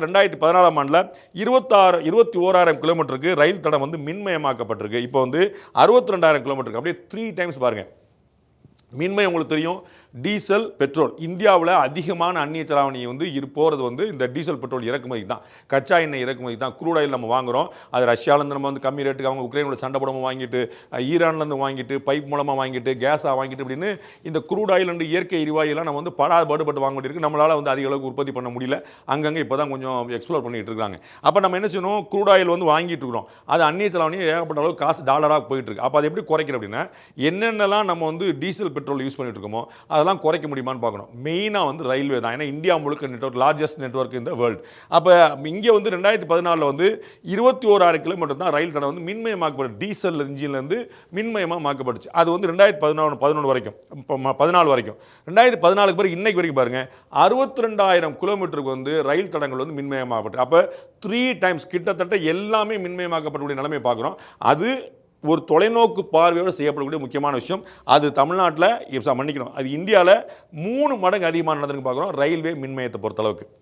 2014ஆம் ஆண்டில் 21,000 கிலோமீட்டருக்கு ரயில் தடம் வந்து மின்மயமாக்கப்பட்டிருக்கு. இப்போ வந்து 62,000 கிலோமீட்டருக்கு, அப்படியே 3 டைம்ஸ் பாருங்க. மின்மயம் உங்களுக்கு தெரியும், டீசல் பெட்ரோல் இந்தியாவில் அதிகமான அந்நிய செலாவணி வந்து போகிறது வந்து இந்த டீசல் பெட்ரோல் இறக்குமதி தான், கச்சா எண்ணெய் இறக்குமதி தான். க்ரூட் ஆயில் நம்ம வாங்குகிறோம், அது ரஷ்யாவிலேருந்து நம்ம வந்து கம்மி ரேட்டுக்கு, அவங்க உக்ரைனோட சண்டை போடாமல் வாங்கிட்டு, ஈரான்லேருந்து வாங்கிட்டு, பைப் மூலமாக வாங்கிட்டு, கேஸாக வாங்கிட்டு, இப்படின்னு இந்த க்ரூட் ஆயில் அண்டு இயற்கை எரிவாயுலாம் நம்ம வந்து பாடுபட்டு வாங்க வேண்டியிருக்கு. நம்மளால் வந்து அதிக அளவுக்கு உற்பத்தி பண்ண முடியல, அங்கங்கே இப்போ தான் கொஞ்சம் எக்ஸ்ப்ளோர் பண்ணிட்டு இருக்காங்க. அப்போ நம்ம என்ன செய்யணும், க்ரூட் ஆயில் வந்து வாங்கிட்டு இருக்கிறோம், அது அந்நிய செலாவணி ஏகப்பட்ட அளவுக்கு காசு டாலராக போயிட்டு இருக்கு. அப்போ அதை எப்படி குறைக்கிற அப்படின்னா, என்னென்னலாம் நம்ம வந்து டீசல் பெட்ரோல் யூஸ் பண்ணிட்டு இருக்கோமோ அதெல்லாம் குறைக்க முடியுமான்னு பார்க்கணும். மெயினாக வந்து ரயில்வே தான். ஏன்னா இந்தியா முழுக்க நெட்வொர்க், லார்ஜஸ்ட் நெட்வொர்க் இந்த வேர்ல்டு. அப்போ இங்கே வந்து 2014 வந்து 21,000 கிலோமீட்டர் தான் ரயில் தடம் வந்து மின்மயமாக்கப்பட்டு, டீசல் இன்ஜின்லேருந்து மின்மயமாக மாக்கப்பட்டுச்சு. அது வந்து 2011 வரைக்கும், இப்போ 14 வரைக்கும். 2014 பிறகு இன்னைக்கு வரைக்கும் பாருங்க, 62,000 கிலோமீட்டருக்கு வந்து ரயில் தடங்கள் வந்து மின்மயமாக்கப்பட்டு, அப்போ 3 டைம்ஸ் கிட்டத்தட்ட எல்லாமே மின்மயமாக்கப்படக்கூடிய நிலைமை பார்க்குறோம். அது ஒரு தொலைநோக்கு பார்வையோடு செய்யப்படக்கூடிய முக்கியமான விஷயம். அது தமிழ்நாட்டில் மன்னிக்கணும், அது இந்தியாவில் 3 மடங்கு அதிகமாக நடந்துன்னு பார்க்குறோம் ரயில்வே மின்மயத்தை பொறுத்தளவுக்கு.